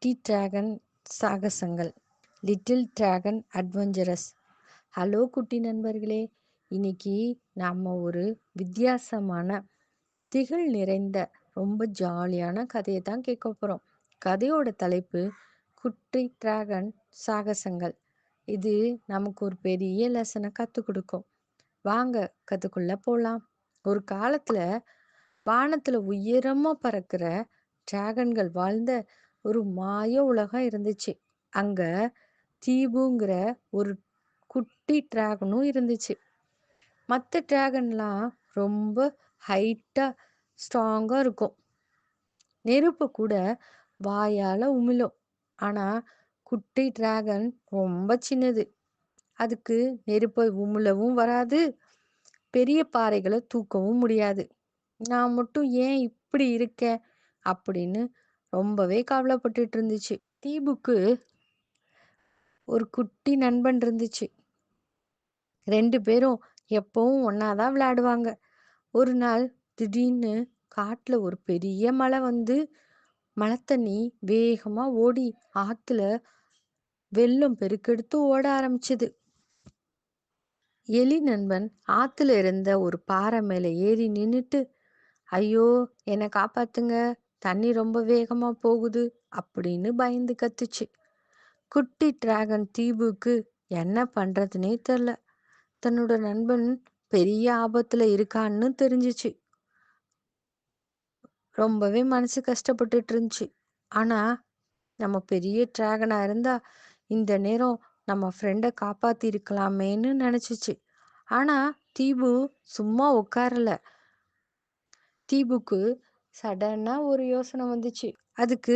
குட்டி டிராகன் சாகசங்கள். Little dragon adventures. Hello குட்டி நண்பர்களே, இன்னைக்கு நாம ஒரு வித்தியாசமான திகில் நிறைந்த ரொம்ப ஜாலியான கதையை தான் கேட்க போறோம். கதையோட தலைப்பு குட்டி டிராகன் சாகசங்கள். இது நமக்கு ஒரு பெரிய லெசனை கற்றுக் கொடுக்கும். வாங்க கதைக்குள்ள போலாம். ஒரு காலத்துல வானத்துல உயரமா பறக்கிற டிராகன்கள் வாழ்ந்த ஒரு மாய உலகம் இருந்துச்சு. அங்க தீபுங்கிற ஒரு குட்டி டிராகனும் இருந்துச்சு. மற்ற டிராகன்லாம் ரொம்ப ஹைட்டா ஸ்ட்ராங்கா இருக்கும். நெருப்பு கூட வாயால உமிழும். ஆனா குட்டி டிராகன் ரொம்ப சின்னது. அதுக்கு நெருப்பை உமிழவும் வராது, பெரிய பாறைகளை தூக்கவும் முடியாது. நான் மட்டும் ஏன் இப்படி இருக்கேன் அப்படின்னு ரொம்பவே கவலைப்பட்டுட்டு இருந்துச்சு. தீபுக்கு ஒரு குட்டி நண்பன் இருந்துச்சு. 2 பேரும் எப்பவும் ஒன்னாதான் விளையாடுவாங்க. ஒரு நாள் திடீர்னு காட்டுல ஒரு பெரிய மழை வந்து மழை தண்ணி வேகமா ஓடி ஆத்துல வெள்ளம் பெருக்கெடுத்து ஓட ஆரம்பிச்சது. எலி நண்பன் ஆத்துல இருந்த ஒரு பாறை மேல ஏறி நின்னுட்டு, ஐயோ என்னை காப்பாத்துங்க, தண்ணி ரொம்ப வேகமா போகுது அப்படின்னு பயந்து கத்துச்சு. குட்டி டிராகன் தீபுக்கு என்ன பண்றதுனே தெரியல. தன்னோட நண்பன் பெரிய ஆபத்துல இருக்கான்னு தெரிஞ்சிச்சு. ரொம்பவே மனசு கஷ்டப்பட்டுட்டு இருந்துச்சு. ஆனா நம்ம பெரிய டிராகனா இருந்தா இந்த நேரம் நம்ம ஃப்ரெண்டை காப்பாத்தி இருக்கலாமேன்னு நினைச்சிச்சு. ஆனா தீபு சும்மா உட்காரல. தீபுக்கு சடனா ஒரு யோசனை வந்துச்சு. அதுக்கு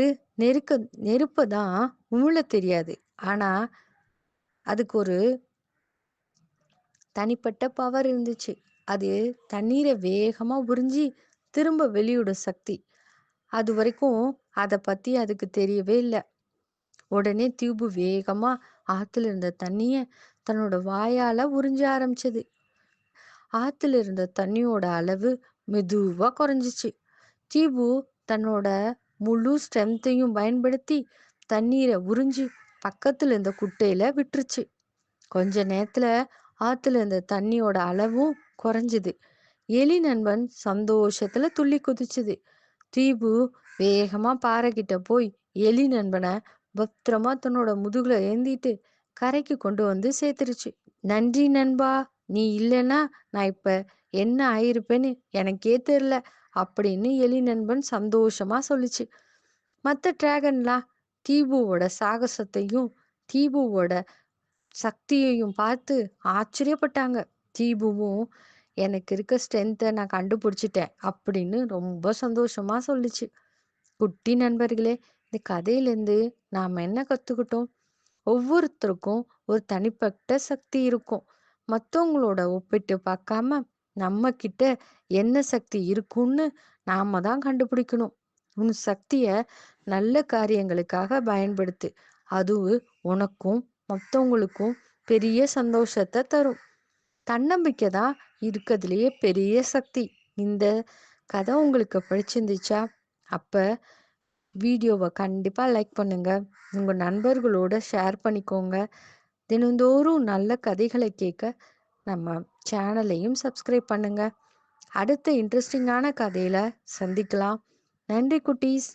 நெருப்பை தான் உமிழ தெரியாது. ஆனா அதுக்கு ஒரு தனிப்பட்ட பவர் இருந்துச்சு. அது தண்ணீரை வேகமா உறிஞ்சி திரும்ப வெளியிடும் சக்தி. அது வரைக்கும் அதை பத்தி அதுக்கு தெரியவே இல்லை. உடனே டியூபு வேகமா ஆத்துல இருந்த தண்ணிய தன்னோட வாயால உறிஞ்ச ஆரம்பிச்சது. ஆத்துல இருந்த தண்ணியோட அளவு மெதுவா குறைஞ்சிச்சு. டியூபு தன்னோட முழு ஸ்ட்ரென்த்தையும் பயன்படுத்தி தண்ணீரை உறிஞ்சி பக்கத்துல இருந்த குட்டையில விட்டுருச்சு. கொஞ்ச நேரத்துல ஆத்துல இருந்த தண்ணியோட அளவும் குறைஞ்சுது. எலி நண்பன் சந்தோஷத்துல துள்ளி குதிச்சுது. தீபு வேகமா பாறை கிட்ட போய் எலி நண்பனை பத்திரமா தன்னோட முதுகுல ஏந்திட்டு கரைக்கு கொண்டு வந்து சேர்த்துருச்சு. நன்றி நண்பா, நீ இல்லைன்னா நான் இப்ப என்ன ஆயிருப்பேன்னு எனக்கே தெரியல அப்படின்னு எலி நண்பன் சந்தோஷமா சொல்லுச்சு. மற்ற டிராகன்லாம் தீபுவோட சாகசத்தையும் தீபுவோட சக்தியையும் பார்த்து ஆச்சரியப்பட்டாங்க. தீபுவும் எனக்கு இருக்க ஸ்ட்ரென்த்தை நான் கண்டுபிடிச்சிட்டேன் அப்படின்னு ரொம்ப சந்தோஷமா சொல்லுச்சு. குட்டி நண்பர்களே, இந்த கதையிலேருந்து நாம் என்ன கற்றுக்கிட்டோம்? ஒவ்வொருத்தருக்கும் ஒரு தனிப்பட்ட சக்தி இருக்கும். மற்றவங்களோட ஒப்பிட்டு பார்க்காம நம்ம கிட்ட என்ன சக்தி இருக்குன்னு நாம தான் கண்டுபிடிக்கணும். உன் சக்தியை நல்ல காரியங்களுக்காக பயன்படுத்து. அது உனக்கும் மற்றவங்களுக்கும் பெரிய சந்தோஷத்தை தரும். தன்னம்பிக்கை தான் இருக்கிறதுலயே பெரிய சக்தி. இந்த கதை உங்களுக்கு பிடிச்சிருந்துச்சா? அப்ப வீடியோவை கண்டிப்பா லைக் பண்ணுங்க. உங்க நண்பர்களோட ஷேர் பண்ணிக்கோங்க. தினந்தோறும் நல்ல கதைகளை கேட்க நம்ம சேனலையும் சப்ஸ்கிரைப் பண்ணுங்க. அடுத்த இன்ட்ரெஸ்டிங்கான கதையில சந்திக்கலாம். நன்றி குட்டீஸ்.